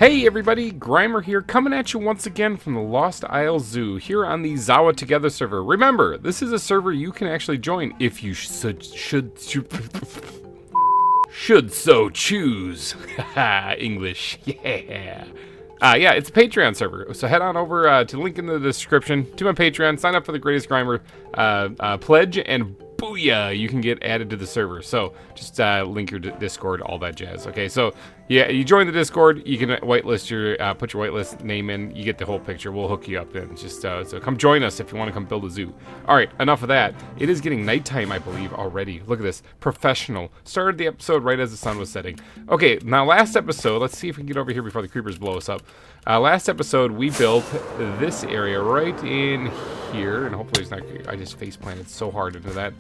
Hey everybody, GReimer here, coming at you once again from the Lost Isle Zoo, here on the ZAWA Together server. Remember, this is a server you can actually join if you should so choose. English, yeah. Yeah, it's a Patreon server, so head on over to the link in the description to my Patreon, sign up for the Greatest GReimer pledge, and booyah, you can get added to the server. So just link your Discord, all that jazz. Okay, so yeah, you join the Discord, you can whitelist your put your whitelist name in, you get the whole picture. We'll hook you up then. Just so come join us if you want to come build a zoo. All right, enough of that. It is getting nighttime, I believe, already. Look at this, professional. Started the episode right as the sun was setting. Okay, now last episode, let's see if we can get over here before the creepers blow us up. Last episode we built this area right in here, and hopefully it's not. I just face planted so hard into that.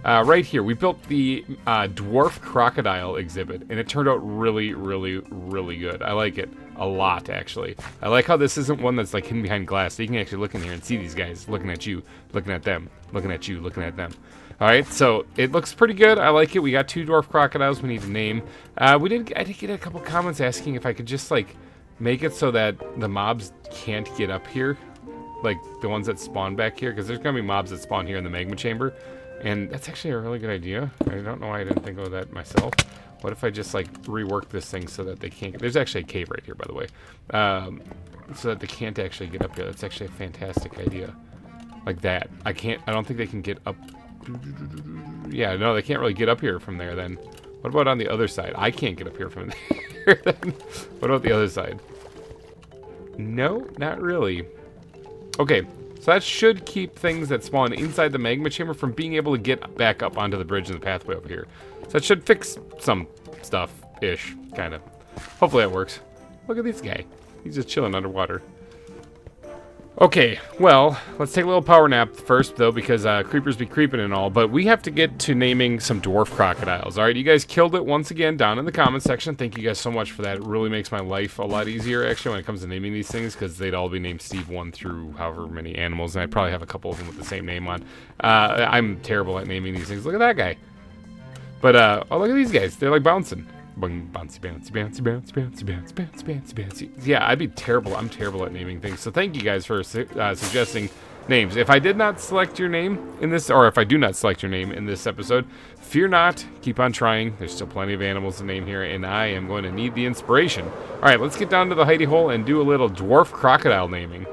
Right here, we built the dwarf crocodile exhibit, and it turned out really, really, really good. I like it a lot, actually. I like how this isn't one that's like hidden behind glass. So you can actually look in here and see these guys looking at you, looking at them, looking at you, looking at them. All right, so it looks pretty good. I like it. We got 2 dwarf crocodiles we need to name. I did get a couple comments asking if I could just like make it so that the mobs can't get up here, like the ones that spawn back here, because there's gonna be mobs that spawn here in the magma chamber. And that's actually a really good idea. I don't know why I didn't think of that myself. What if I just like rework this thing so that they can't... There's actually a cave right here, by the way. So that they can't actually get up here. That's actually a fantastic idea. Like that. I don't think they can get up... Yeah, no, they can't really get up here from there then. What about on the other side? I can't get up here from there then. What about the other side? No, not really. Okay. So that should keep things that spawn inside the magma chamber from being able to get back up onto the bridge and the pathway over here. So that should fix some stuff-ish, kind of. Hopefully that works. Look at this guy. He's just chilling underwater. Okay, well, let's take a little power nap first, though, because creepers be creeping and all, but we have to get to naming some dwarf crocodiles. All right, you guys killed it once again down in the comment section. Thank you guys so much for that. It really makes my life a lot easier, actually, when it comes to naming these things, because they'd all be named Steve 1 through however many animals, and I'd probably have a couple of them with the same name on. I'm terrible at naming these things. Look at that guy. But, oh, look at these guys. They're, like, bouncing. Bouncy, bouncy, bouncy, bouncy, bouncy, bouncy, bouncy, bouncy, bouncy. Yeah, I'd be terrible. I'm terrible at naming things. So thank you guys for suggesting names. If I did not select your name in this, or if I do not select your name in this episode, fear not. Keep on trying. There's still plenty of animals to name here, and I am going to need the inspiration. All right, let's get down to the hidey hole and do a little dwarf crocodile naming.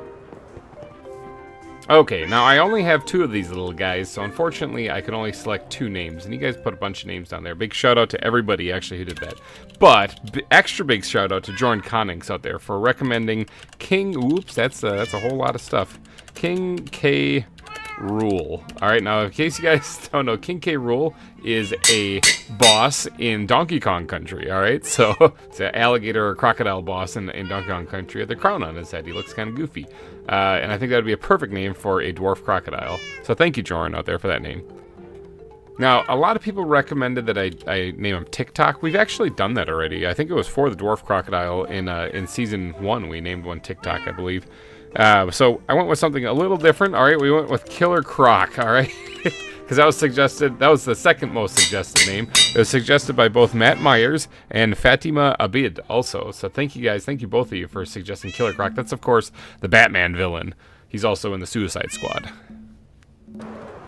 Okay, now I only have 2 of these little guys, so unfortunately I can only select 2 names, and you guys put a bunch of names down there. Big shout out to everybody actually who did that. But extra big shout out to Jordan Connings out there for recommending King. Oops, that's a whole lot of stuff. King K. Rool. All right, now in case you guys don't know, King K. Rool is a boss in Donkey Kong Country. All right, so it's an alligator or crocodile boss in Donkey Kong Country with a crown on his head. He looks kind of goofy, and I think that would be a perfect name for a dwarf crocodile. So thank you, Jordan, out there for that name. Now, a lot of people recommended that I name him TikTok. We've actually done that already. I think it was for the dwarf crocodile in season 1. We named one TikTok, I believe. So I went with something a little different. All right, we went with Killer Croc. All right, because that was suggested. That was the second most suggested name. It was suggested by both Matt Myers and Fatima Abid also. So thank you guys. Thank you both of you for suggesting Killer Croc. That's of course the Batman villain. He's also in the Suicide Squad.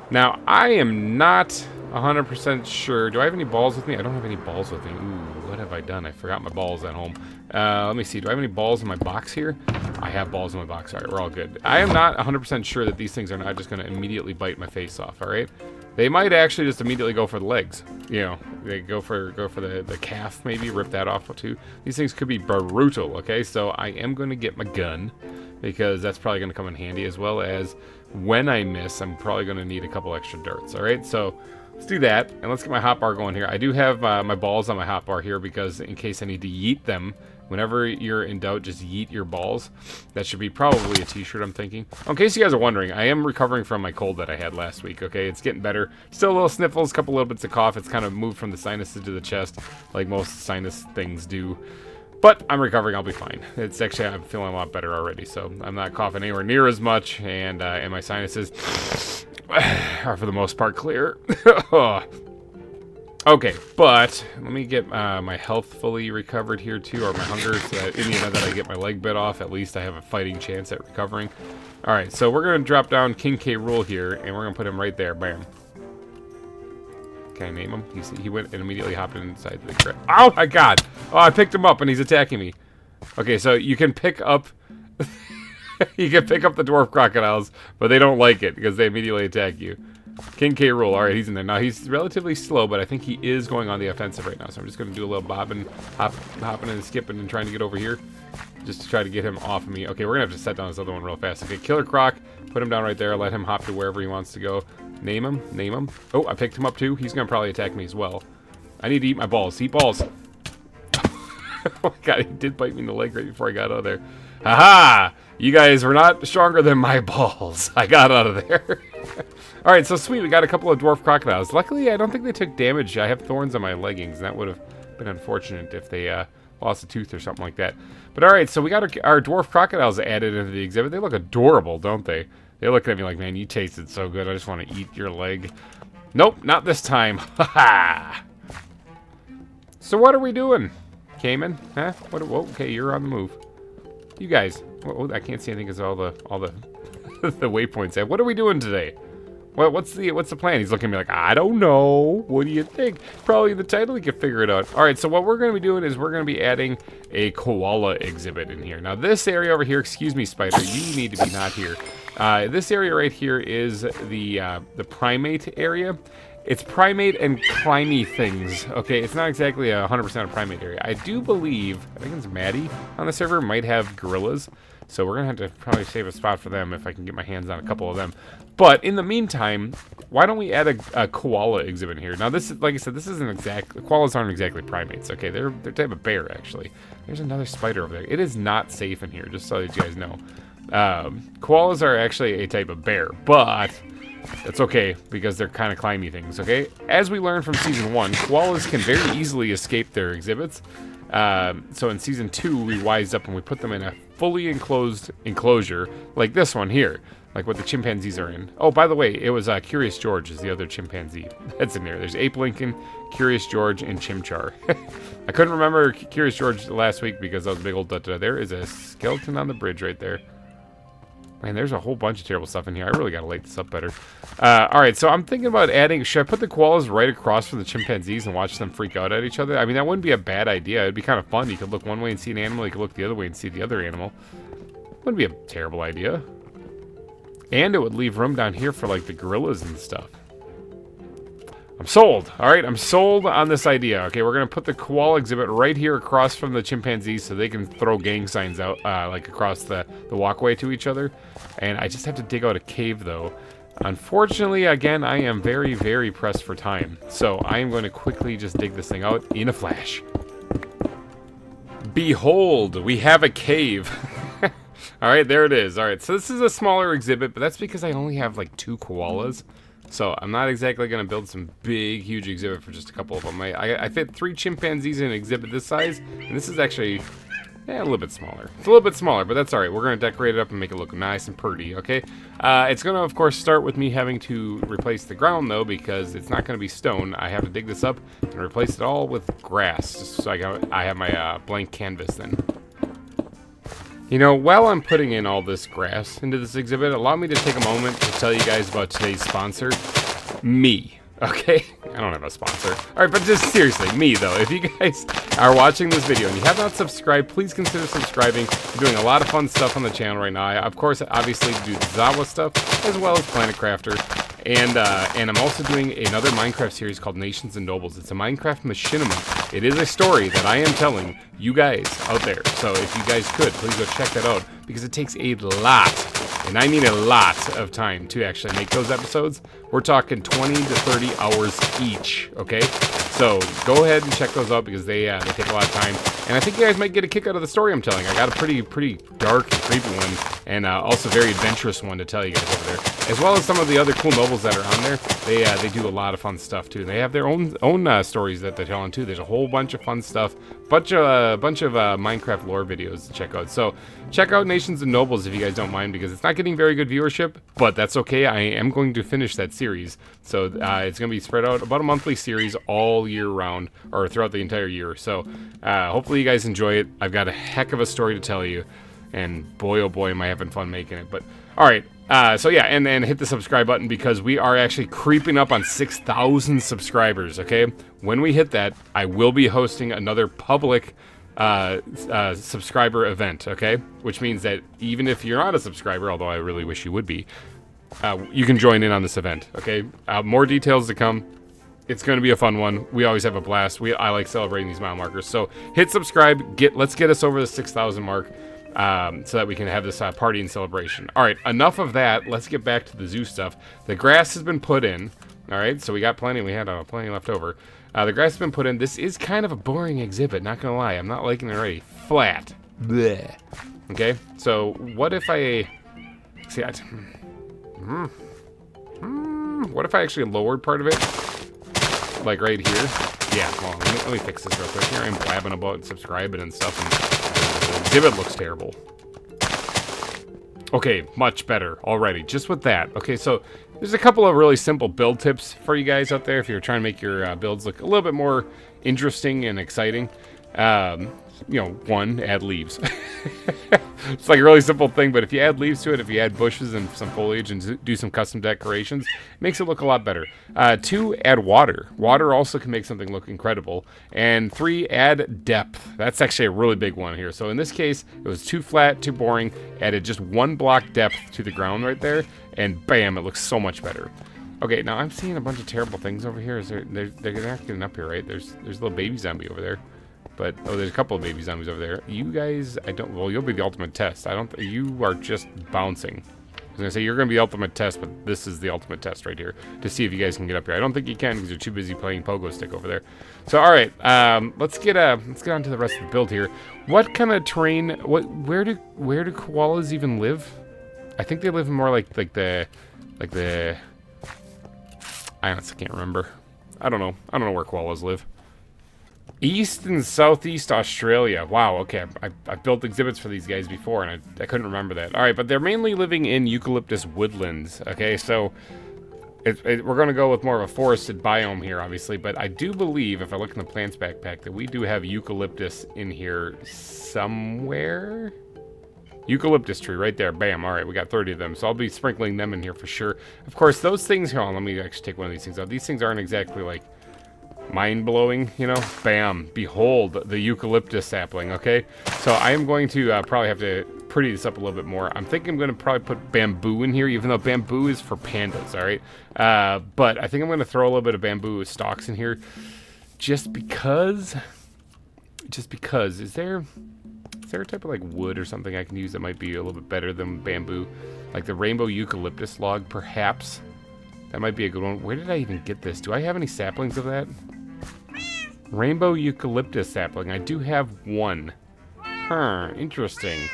Now I am not 100% sure. Do I have any balls with me? I don't have any balls with me. Ooh, what have I done? I forgot my balls at home. Let me see. Do I have any balls in my box here? I have balls in my box. All right, we're all good. I am not 100% sure that these things are not just going to immediately bite my face off. All right, they might actually just immediately go for the legs. You know, they go for the calf, maybe rip that off too. These things could be brutal. Okay, so I am going to get my gun because that's probably going to come in handy, as well as when I miss, I'm probably going to need a couple extra darts. All right, so let's do that, and let's get my hotbar going here. I do have my balls on my hotbar here because in case I need to yeet them. Whenever you're in doubt, just yeet your balls. That should be probably a t-shirt, I'm thinking. In case you guys are wondering, I am recovering from my cold that I had last week, okay? It's getting better. Still a little sniffles, a couple little bits of cough. It's kind of moved from the sinuses to the chest, like most sinus things do. But I'm recovering, I'll be fine. It's actually, I'm feeling a lot better already, so I'm not coughing anywhere near as much, and my sinuses are for the most part clear. Okay, but let me get my health fully recovered here too, or my hunger, so that in the event that I get my leg bit off, at least I have a fighting chance at recovering. Alright, so we're going to drop down King K. Rool here, and we're going to put him right there. Bam. Can I name him? He went and immediately hopped inside the crate. Oh my god! Oh, I picked him up and he's attacking me. Okay, so you can pick up... you can pick up the dwarf crocodiles, but they don't like it because they immediately attack you. King K. Rool. Alright, he's in there. Now, he's relatively slow, but I think he is going on the offensive right now. So I'm just going to do a little bobbing, hopping and skipping and trying to get over here. Just to try to get him off of me. Okay, we're going to have to set down this other one real fast. Okay, Killer Croc. Put him down right there. Let him hop to wherever he wants to go. Name him. Name him. Oh, I picked him up too. He's going to probably attack me as well. I need to eat my balls. Eat balls. Oh my god, he did bite me in the leg right before I got out of there. Haha! You guys were not stronger than my balls. I got out of there. Alright, so sweet. We got a couple of dwarf crocodiles. Luckily, I don't think they took damage. I have thorns on my leggings, and that would have been unfortunate if they lost a tooth or something like that. But alright, so we got our dwarf crocodiles added into the exhibit. They look adorable, don't they? They're looking at me like, man, you tasted so good. I just want to eat your leg. Nope, not this time. Haha! So what are we doing? Cayman? Huh? What? Whoa, okay, you're on the move. You guys. Oh, I can't see anything because all the the waypoints have. What are we doing today? Well, what's the plan? He's looking at me like, I don't know. What do you think? Probably in the title you can figure it out. All right, so what we're going to be doing is we're going to be adding a koala exhibit in here. Now, this area over here, excuse me, Spider, you need to be not here. This area right here is the primate area. It's primate and climby things. Okay, it's not exactly 100% a primate area. I do believe, I think it's Maddie on the server, might have gorillas. So we're going to have to probably save a spot for them if I can get my hands on a couple of them. But in the meantime, why don't we add a koala exhibit here? Now this is, like I said, this isn't exact, koalas aren't exactly primates, okay? They're type of bear, actually. There's another spider over there. It is not safe in here, just so that you guys know. Koalas are actually a type of bear, but it's okay because they're kind of climby things, okay? As we learned from Season 1, koalas can very easily escape their exhibits. So in Season 2, we wised up and we put them in a fully enclosed enclosure, like this one here, like what the chimpanzees are in. Oh, by the way, it was Curious George is the other chimpanzee that's in there. There's Ape Lincoln, Curious George, and Chimchar. I couldn't remember Curious George last week because that was a big old da-da. There is a skeleton on the bridge right there. Man, there's a whole bunch of terrible stuff in here. I really got to light this up better. Alright, so I'm thinking about adding... Should I put the koalas right across from the chimpanzees and watch them freak out at each other? I mean, that wouldn't be a bad idea. It'd be kind of fun. You could look one way and see an animal. You could look the other way and see the other animal. Wouldn't be a terrible idea. And it would leave room down here for, like, the gorillas and stuff. I'm sold. Alright, I'm sold on this idea. Okay, we're going to put the koala exhibit right here across from the chimpanzees so they can throw gang signs out, like, across the walkway to each other. And I just have to dig out a cave, though. Unfortunately, again, I am very, very pressed for time. So I am going to quickly just dig this thing out in a flash. Behold, we have a cave. Alright, there it is. Alright, so this is a smaller exhibit, but that's because I only have, like, 2 koalas. So I'm not exactly going to build some big, huge exhibit for just a couple of them. I fit 3 chimpanzees in an exhibit this size, and this is actually a little bit smaller. It's a little bit smaller, but that's all right. We're going to decorate it up and make it look nice and pretty, okay? It's going to, of course, start with me having to replace the ground, though, because it's not going to be stone. I have to dig this up and replace it all with grass, just so I have my blank canvas then. You know, while I'm putting in all this grass into this exhibit, allow me to take a moment to tell you guys about today's sponsor, me. Okay? I don't have a sponsor. Alright, but just seriously, me though. If you guys are watching this video and you have not subscribed, please consider subscribing. I'm doing a lot of fun stuff on the channel right now. I, of course, obviously do the ZAWA stuff, as well as Planet Crafter. And I'm also doing another Minecraft series called Nations and Nobles. It's a Minecraft machinima. It is a story that I am telling you guys out there. So if you guys could, please go check that out. Because it takes a lot, and I need a lot of time to actually make those episodes. We're talking 20 to 30 hours each, okay? So go ahead and check those out because they take a lot of time. And I think you guys might get a kick out of the story I'm telling. I got a pretty dark and creepy one, and also very adventurous one to tell you guys over there. As well as some of the other cool nobles that are on there. They do a lot of fun stuff too. They have their own stories that they're telling too. There's a whole bunch of fun stuff, bunch of Minecraft lore videos to check out. So check out Nations and Nobles if you guys don't mind, because it's not getting very good viewership, but that's okay. I am going to finish that series, so it's going to be spread out about a monthly series all year round, or throughout the entire year. So hopefully you guys enjoy it. I've got a heck of a story to tell you, and boy oh boy am I having fun making it. But all right. So yeah, and then hit the subscribe button, because we are actually creeping up on 6,000 subscribers, okay? When we hit that, I will be hosting another public subscriber event, okay? Which means that even if you're not a subscriber, although I really wish you would be, you can join in on this event, okay? More details to come. It's going to be a fun one. We always have a blast. I like celebrating these mile markers. So hit subscribe. Let's get us over the 6,000 mark. So that we can have this party and celebration. All right, enough of that. Let's get back to the zoo stuff. The grass has been put in. All right, so we got plenty. We had plenty left over. The grass has been put in. This is kind of a boring exhibit, not gonna lie. I'm not liking it already. Flat. Blech. Okay, so what if I see? What if I actually lowered part of it, like right here? Yeah. Well, let me fix this real quick. Here I'm blabbing about subscribing and stuff. The exhibit looks terrible. Okay, much better already, just with that. Okay, so there's a couple of really simple build tips for you guys out there if you're trying to make your builds look a little bit more interesting and exciting. You know, one, add leaves. It's like a really simple thing, but if you add leaves to it, if you add bushes and some foliage and do some custom decorations, it makes it look a lot better. 2, add water. Water also can make something look incredible. And 3, add depth. That's actually a really big one here. So in this case, it was too flat, too boring. Added just 1 block depth to the ground right there, and bam, it looks so much better. Okay, now I'm seeing a bunch of terrible things over here. They're not getting up here, right? There's a little baby zombie over there. But, oh, there's a couple of baby zombies over there. You guys, well, you'll be the ultimate test. You are just bouncing. I was going to say, you're going to be the ultimate test, but this is the ultimate test right here to see if you guys can get up here. I don't think you can because you're too busy playing pogo stick over there. So, all right, let's get on to the rest of the build here. What kind of terrain, where do koalas even live? I think they live in more like the, I honestly can't remember. I don't know where koalas live. East and Southeast Australia. Wow, okay. I've built exhibits for these guys before, and I couldn't remember that. All right, but they're mainly living in eucalyptus woodlands, okay? So we're going to go with more of a forested biome here, obviously, but I do believe, if I look in the plants backpack, that we do have eucalyptus in here somewhere. Eucalyptus tree right there. Bam. All right, we got 30 of them, so I'll be sprinkling them in here for sure. Of course, those things... Hold on, let me actually take one of these things out. These things aren't exactly, like, mind-blowing, you know. Bam, behold the eucalyptus sapling. Okay, so I am going to probably have to pretty this up a little bit more. I'm thinking I'm going to probably put bamboo in here, even though bamboo is for pandas. All right, but I think I'm going to throw a little bit of bamboo stalks in here just because is there a type of like wood or something I can use that might be a little bit better than bamboo, like the rainbow eucalyptus log perhaps? That might be a good one. Where did I even get this? Do I have any saplings of that? Rainbow eucalyptus sapling. I do have one. Huh, interesting.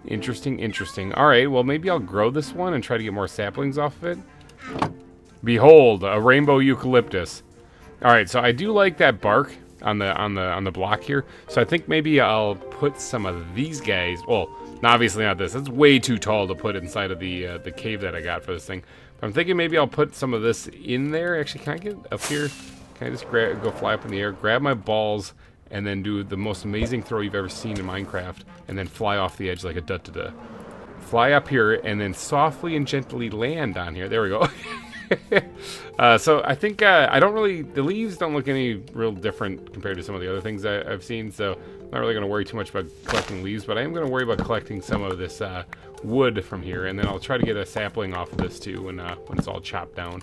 Interesting. Alright, well maybe I'll grow this one and try to get more saplings off of it. Behold, a rainbow eucalyptus. Alright, so I do like that bark on the block here. So I think maybe I'll put some of these guys. Well, obviously not this. It's way too tall to put inside of the cave that I got for this thing. But I'm thinking maybe I'll put some of this in there. Actually, can I get up here? Can I just go fly up in the air, grab my balls, and then do the most amazing throw you've ever seen in Minecraft, and then fly off the edge like a da-da-da. Fly up here, and then softly and gently land on here. There we go. So I think the leaves don't look any real different compared to some of the other things I've seen, so I'm not really going to worry too much about collecting leaves, but I am going to worry about collecting some of this wood from here, and then I'll try to get a sapling off of this too when it's all chopped down.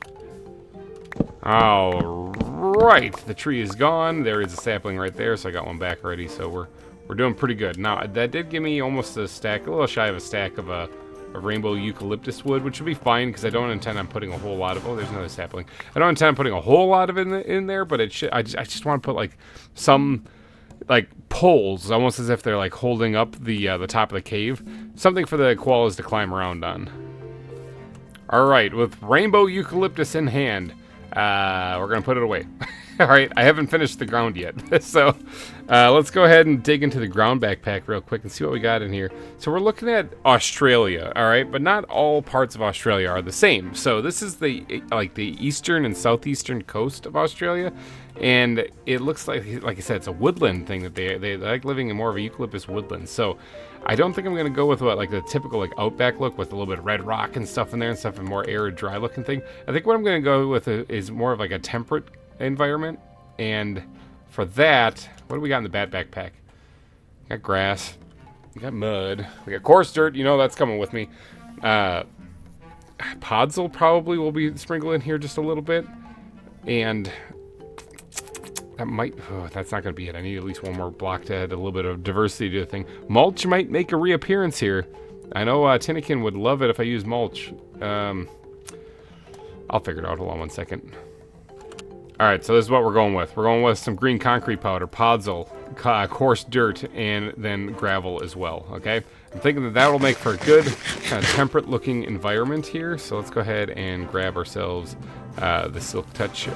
All right, the tree is gone. There is a sapling right there, so I got one back already, so we're doing pretty good. Now, that did give me almost a little shy of a stack of a rainbow eucalyptus wood, which would be fine because I don't intend on putting a whole lot of... Oh, there's another sapling. I don't intend on putting a whole lot of it in there, but it should. I just want to put like some like poles, almost as if they're like holding up the top of the cave. Something for the koalas to climb around on. All right, with rainbow eucalyptus in hand, we're gonna put it away. All right, I haven't finished the ground yet, so let's go ahead and dig into the ground backpack real quick and see what we got in here. So we're looking at Australia, all right, but not all parts of Australia are the same. So this is the eastern and southeastern coast of Australia, and it looks like I said, it's a woodland thing that they like living in more of a eucalyptus woodland. So I don't think I'm gonna go with what like the typical like outback look with a little bit of red rock and stuff in there and stuff, and more arid, dry looking thing. I think what I'm gonna go with is more of like a temperate environment, and for that, what do we got in the backpack? We got grass, we got mud, we got coarse dirt, you know that's coming with me. Podzol probably will be sprinkled in here just a little bit, and that might, that's not going to be it. I need at least one more block to add a little bit of diversity to the thing. Mulch might make a reappearance here. I know Tinnikin would love it if I use mulch. I'll figure it out. Hold on one second. Alright, so this is what we're going with. We're going with some green concrete powder, podzol, coarse dirt, and then gravel as well, okay? I'm thinking that will make for a good kind of temperate looking environment here. So let's go ahead and grab ourselves the Silk Touch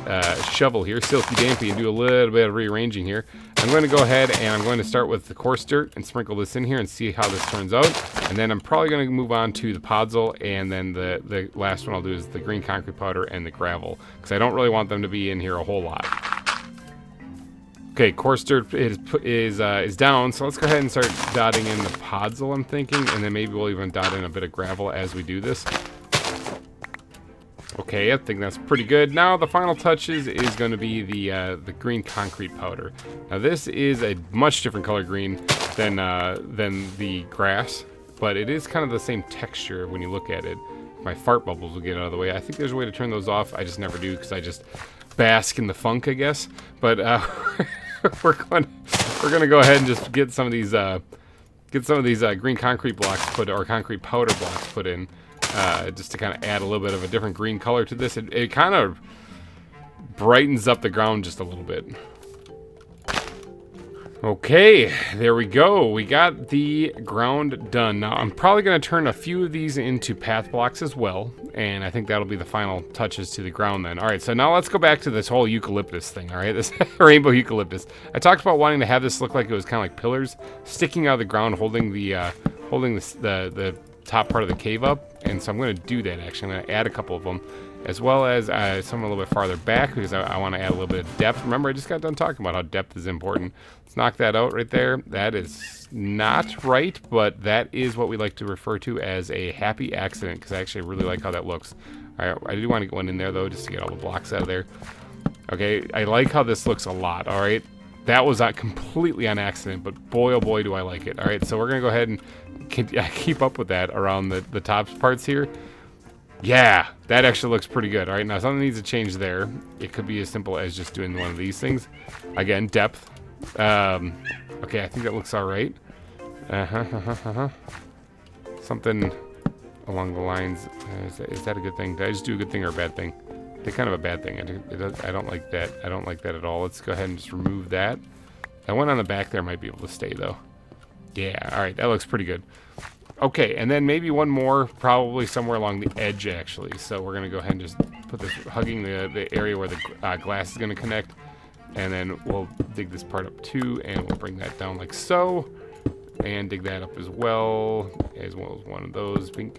shovel here, Silky Dampy, and do a little bit of rearranging here. I'm going to go ahead and I'm going to start with the coarse dirt and sprinkle this in here and see how this turns out. And then I'm probably going to move on to the podzol, and then the last one I'll do is the green concrete powder and the gravel, because I don't really want them to be in here a whole lot. Okay, coarse dirt is down, so let's go ahead and start dotting in the podzol, I'm thinking, and then maybe we'll even dot in a bit of gravel as we do this. Okay, I think that's pretty good. Now the final touches is going to be the green concrete powder. Now this is a much different color green than the grass, but it is kind of the same texture when you look at it. My fart bubbles will get out of the way. I think there's a way to turn those off. I just never do because I just bask in the funk, I guess. But we're gonna go ahead and just get some of these green concrete blocks or concrete powder blocks put in. Just to kind of add a little bit of a different green color to this. It kind of brightens up the ground just a little bit. Okay, there we go. We got the ground done. Now, I'm probably going to turn a few of these into path blocks as well, and I think that'll be the final touches to the ground then. All right, so now let's go back to this whole eucalyptus thing, all right? This rainbow eucalyptus. I talked about wanting to have this look like it was kind of like pillars sticking out of the ground, holding the top part of the cave up, and so I'm going to do that. Actually, I'm going to add a couple of them, as well as some a little bit farther back, because I want to add a little bit of depth. Remember, I just got done talking about how depth is important. Let's knock that out right there. That is not right, but that is what we like to refer to as a happy accident, because I actually really like how that looks. All right, I do want to get one in there though, just to get all the blocks out of there. Okay, I like how this looks a lot. All right, that was not completely on accident, but boy oh boy do I like it. All right, so we're gonna go ahead and keep up with that around the top parts here. Yeah, that actually looks pretty good. All right, now something needs to change there. It could be as simple as just doing one of these things. Again, depth. Okay, I think that looks all right. Something along the lines. Is that a good thing? Did I just do a good thing or a bad thing? I think kind of a bad thing. I don't like that. I don't like that at all. Let's go ahead and just remove that. That one on the back there might be able to stay though. Yeah, all right, that looks pretty good. Okay, and then maybe one more, probably somewhere along the edge, actually. So we're going to go ahead and just put this, hugging the area where the glass is going to connect. And then we'll dig this part up too, and we'll bring that down like so. And dig that up as well as one of those. Put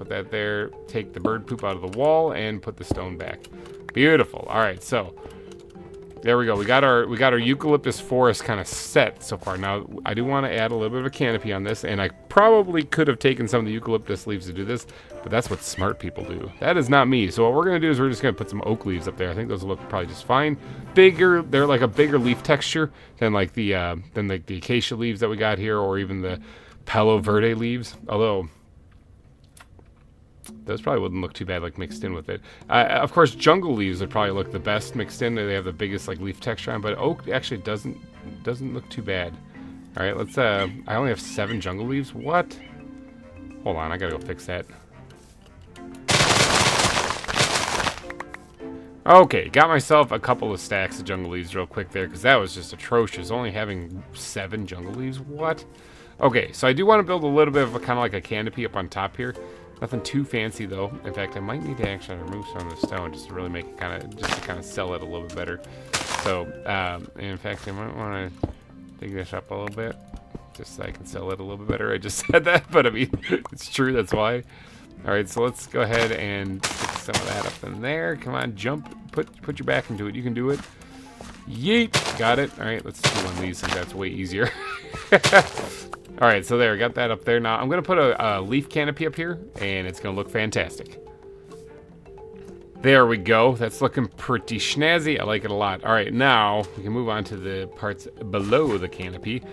that there. Take the bird poop out of the wall and put the stone back. Beautiful. All right, so there we go. We got our eucalyptus forest kind of set so far. Now I do want to add a little bit of a canopy on this, and I probably could have taken some of the eucalyptus leaves to do this, but that's what smart people do. That is not me. So what we're gonna do is we're just gonna put some oak leaves up there. I think those will look probably just fine. Bigger, they're like a bigger leaf texture than like the acacia leaves that we got here, or even the Palo Verde leaves. Although those probably wouldn't look too bad like mixed in with it. Of course, jungle leaves would probably look the best mixed in. They have the biggest like leaf texture on, but oak actually doesn't look too bad. All right, let's. I only have 7 jungle leaves. What? Hold on, I gotta go fix that. Okay, got myself a couple of stacks of jungle leaves real quick there, because that was just atrocious. Only having 7 jungle leaves, what? Okay, so I do want to build a little bit of a kind of like a canopy up on top here. Nothing too fancy though. In fact, I might need to actually remove some of the stone just to really make it just to kind of sell it a little bit better. So, in fact, I might want to dig this up a little bit, just so I can sell it a little bit better. I just said that, but I mean, it's true, that's why. All right, so let's go ahead and stick some of that up in there. Come on, jump, put your back into it. You can do it. Yeet, got it. All right, let's do one of these, since that's way easier. All right, so there, got that up there. Now I'm gonna put a leaf canopy up here, and it's gonna look fantastic. There we go. That's looking pretty snazzy. I like it a lot. All right, now we can move on to the parts below the canopy.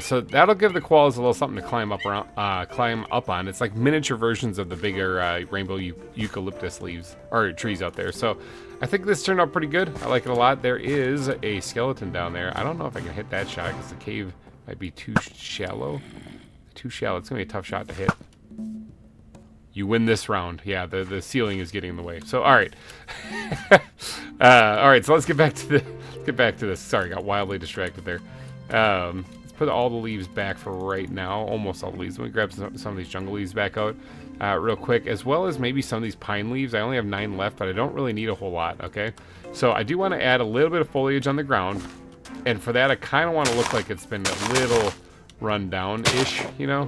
So that'll give the koalas a little something to climb up on. It's like miniature versions of the bigger rainbow eucalyptus leaves or trees out there. So I think this turned out pretty good. I like it a lot. There is a skeleton down there. I don't know if I can hit that shot because the cave might be too shallow. Too shallow. It's gonna be a tough shot to hit. You win this round. Yeah, the ceiling is getting in the way. So all right, all right. So let's get back to this. Sorry, got wildly distracted there. Let's put all the leaves back for right now. Almost all the leaves. Let me grab some of these jungle leaves back out real quick, as well as maybe some of these pine leaves. I only have 9 left, but I don't really need a whole lot. Okay, so I do want to add a little bit of foliage on the ground, and for that, I kind of want to look like it's been a little run down-ish, you know.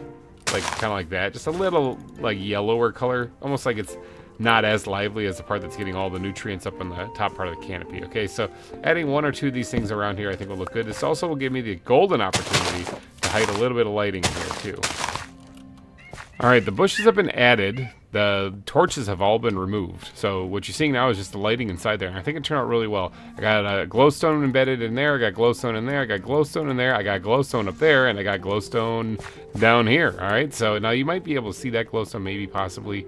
Like kind of like that, just a little like yellower color, almost like it's not as lively as the part that's getting all the nutrients up on the top part of the canopy. Okay, so adding 1 or 2 of these things around here I think will look good. This also will give me the golden opportunity to hide a little bit of lighting in here too. All right, the bushes have been added. The torches have all been removed. So what you're seeing now is just the lighting inside there. And I think it turned out really well. I got a glowstone embedded in there. I got glowstone in there. I got glowstone in there. I got glowstone up there. And I got glowstone down here. All right, so now you might be able to see that glowstone maybe, possibly.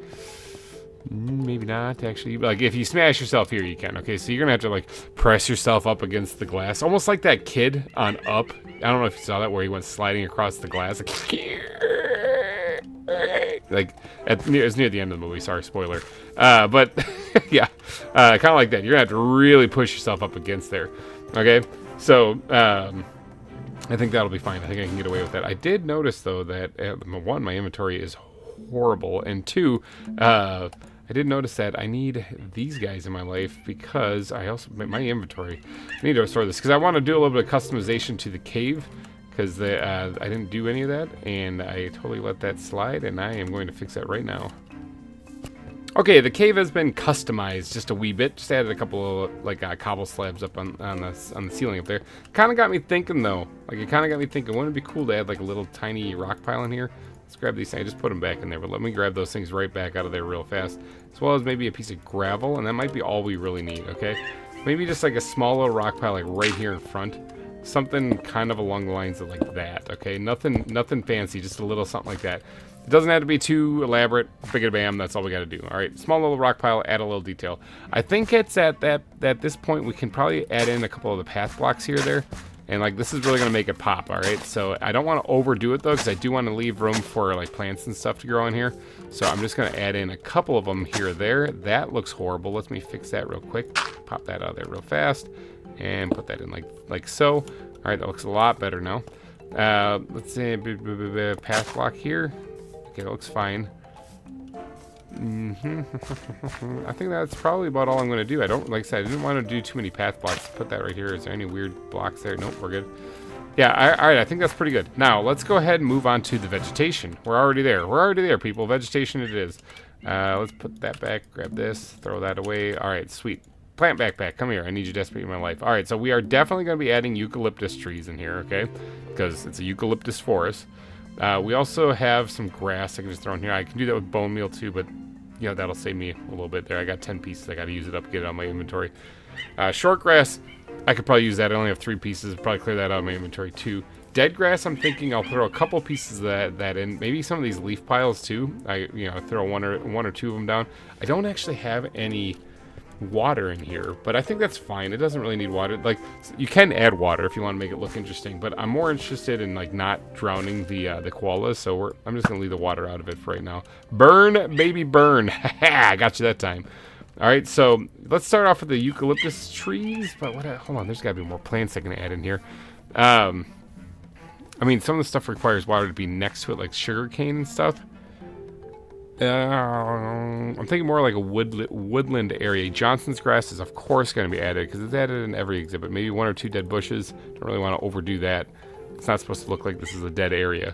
Maybe not, actually. Like, if you smash yourself here, you can. Okay, so you're going to have to, like, press yourself up against the glass. Almost like that kid on Up. I don't know if you saw that, where he went sliding across the glass. Like, it's near the end of the movie. Sorry, spoiler. But, yeah, kind of like that. You're going to have to really push yourself up against there. Okay, so, I think that'll be fine. I think I can get away with that. I did notice, though, that, 1, my inventory is horrible, and 2, I did notice that I need these guys in my life because I also, my inventory, I need to restore this because I want to do a little bit of customization to the cave, because I didn't do any of that, and I totally let that slide, and I am going to fix that right now. Okay, the cave has been customized just a wee bit. Just added a couple of like cobble slabs up on the ceiling up there. Kind of got me thinking though. Like, it kind of got me thinking, wouldn't it be cool to add like a little tiny rock pile in here? Let's grab these things. I just put them back in there, but let me grab those things right back out of there real fast, as well as maybe a piece of gravel, and that might be all we really need. Okay, maybe just like a small little rock pile, like right here in front. Something kind of along the lines of like that. Okay, nothing fancy, just a little something like that. It doesn't have to be too elaborate. Big bam, that's all we got to do. All right, small little rock pile, add a little detail. I think it's at this point we can probably add in a couple of the path blocks here or there, and like this is really gonna make it pop. All right, so I don't want to overdo it though, because I do want to leave room for like plants and stuff to grow in here. So I'm just gonna add in a couple of them here or there. That looks horrible. Let me fix that real quick. Pop that out of there real fast. And put that in like so. All right, that looks a lot better now. Let's see, path block here. Okay, that looks fine. I think that's probably about all I'm going to do. I don't, like I said, I didn't want to do too many path blocks. Put that right here. Is there any weird blocks there? Nope, we're good. Yeah, all right, I think that's pretty good. Now, let's go ahead and move on to the vegetation. We're already there. We're already there, people. Vegetation it is. Let's put that back, grab this, throw that away. All right, sweet. Plant backpack, come here. I need you desperately in my life. All right, so we are definitely going to be adding eucalyptus trees in here, okay? Because it's a eucalyptus forest. We also have some grass I can just throw in here. I can do that with bone meal too, but you know, that'll save me a little bit there. I got 10 pieces. I got to use it up, get it out of my inventory. Short grass, I could probably use that. I only have 3 pieces. Probably clear that out of my inventory too. Dead grass, I'm thinking I'll throw a couple pieces of that in. Maybe some of these leaf piles too. I throw one or two of them down. I don't actually have any water in here, but I think that's fine. It doesn't really need water. Like, you can add water if you want to make it look interesting, but I'm more interested in like not drowning the koalas, so I'm just gonna leave the water out of it for right now. Burn, baby, burn. I got you that time. All right, so let's start off with the eucalyptus trees. But what? Hold on, there's got to be more plants I can add in here. I mean, some of the stuff requires water to be next to it, like sugarcane and stuff. I'm thinking more like a woodland area. Johnson's grass is, of course, going to be added because it's added in every exhibit. Maybe 1 or 2 dead bushes. Don't really want to overdo that. It's not supposed to look like this is a dead area.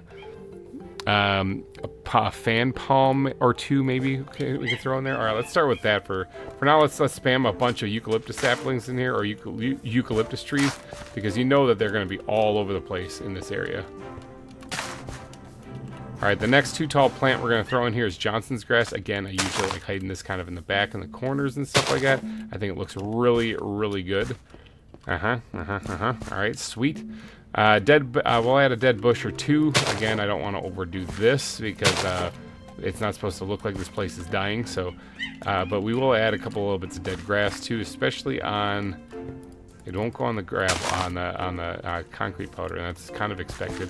A fan palm or 2 maybe we can throw in there. All right, let's start with that for now. Let's spam a bunch of eucalyptus saplings in here, or eucalyptus trees, because you know that they're going to be all over the place in this area. All right, the next 2 tall plant we're going to throw in here is Johnson's grass. Again, I usually like hiding this kind of in the back and the corners and stuff like that. I think it looks really, really good. All right, sweet. We'll add a dead bush or 2. Again, I don't want to overdo this because it's not supposed to look like this place is dying. So, but we will add a couple little bits of dead grass too, especially on. It won't go on the gravel, on the concrete powder. That's kind of expected.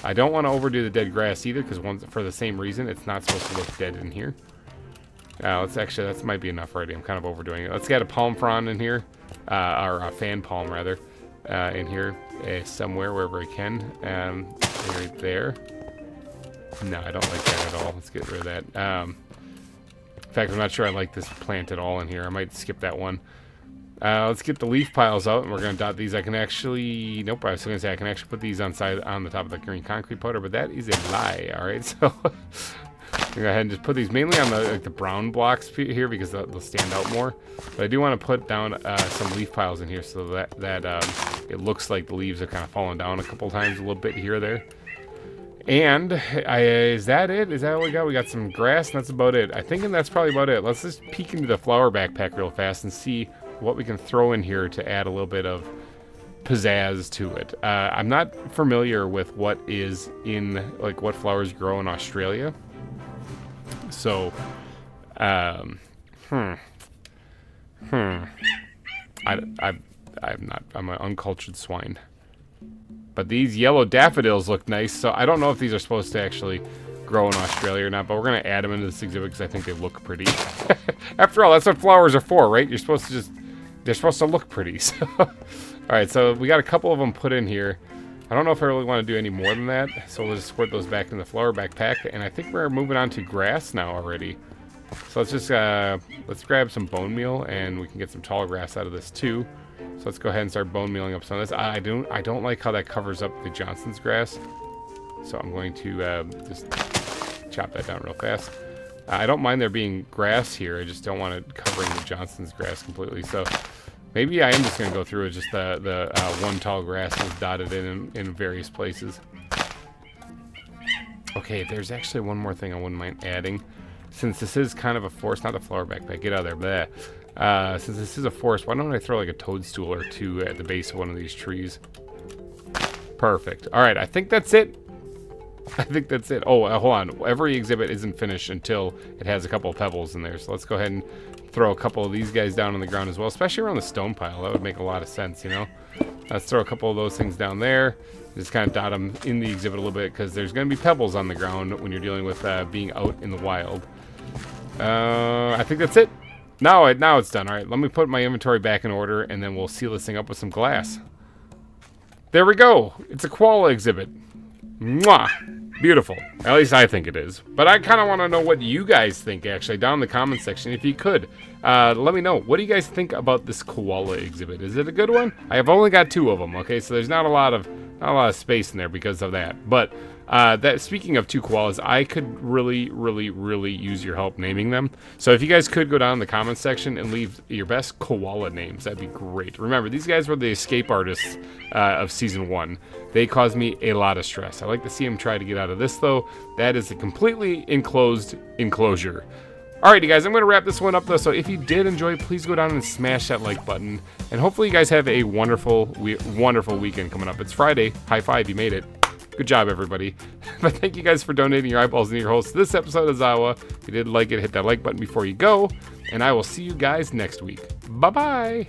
I don't want to overdo the dead grass either, because for the same reason, it's not supposed to look dead in here. That might be enough already. I'm kind of overdoing it. Let's get a palm frond in here, or a fan palm rather, in here somewhere wherever I can. Right there. No, I don't like that at all. Let's get rid of that. In fact, I'm not sure I like this plant at all in here. I might skip that one. Let's get the leaf piles out, and we're going to dot these. I can actually... Nope, I was going to say I can actually put these on the top of the green concrete powder, but that is a lie, alright? So, I'm going to go ahead and just put these mainly on the brown blocks here, because they'll stand out more. But I do want to put down some leaf piles in here, so that it looks like the leaves are kind of falling down a couple times, a little bit here or there. And, is that it? Is that all we got? We got some grass, and that's about it. I think that's probably about it. Let's just peek into the flower backpack real fast and see what we can throw in here to add a little bit of pizzazz to it. I'm not familiar with what is in, like, what flowers grow in Australia. So, I'm an uncultured swine. But these yellow daffodils look nice, so I don't know if these are supposed to actually grow in Australia or not, but we're going to add them into this exhibit because I think they look pretty. After all, that's what flowers are for, right? They're supposed to look pretty. So, all right, so we got a couple of them put in here. I don't know if I really want to do any more than that, so we'll just squirt those back in the flower backpack, and I think we're moving on to grass now already. So let's just, let's grab some bone meal, and we can get some tall grass out of this too. So let's go ahead and start bone mealing up some of this. I don't like how that covers up the Johnson's grass, so I'm going to just chop that down real fast. I don't mind there being grass here. I just don't want it covering the Johnson's grass completely. So maybe I am just going to go through it. Just the one tall grass is dotted in various places. Okay, there's actually one more thing I wouldn't mind adding. Since this is kind of a forest, not the flower backpack, get out of there, bleh. Since this is a forest, why don't I throw like a toadstool or 2 at the base of one of these trees? Perfect. All right, I think that's it. I think that's it. Oh, hold on. Every exhibit isn't finished until it has a couple of pebbles in there. So let's go ahead and throw a couple of these guys down on the ground as well, especially around the stone pile. That would make a lot of sense, you know? Let's throw a couple of those things down there. Just kind of dot them in the exhibit a little bit because there's going to be pebbles on the ground when you're dealing with being out in the wild. I think that's it. Now it's done. All right, let me put my inventory back in order, and then we'll seal this thing up with some glass. There we go. It's a koala exhibit. Mwah! Beautiful. At least I think it is. But I kind of want to know what you guys think, actually, down in the comments section, if you could. Let me know. What do you guys think about this koala exhibit? Is it a good one? I have only got 2 of them, okay? So there's not a lot of space in there because of that. But speaking of 2 koalas, I could really, really, really use your help naming them. So if you guys could go down in the comments section and leave your best koala names, that'd be great. Remember, these guys were the escape artists of Season 1. They caused me a lot of stress. I like to see them try to get out of this, though. That is a completely enclosed enclosure. Alrighty, guys, I'm going to wrap this one up, though. So if you did enjoy, please go down and smash that like button. And hopefully you guys have a wonderful weekend coming up. It's Friday. High five, you made it. Good job, everybody. But thank you guys for donating your eyeballs and your hosts to this episode of ZAWA. If you did like it, hit that like button before you go. And I will see you guys next week. Bye-bye.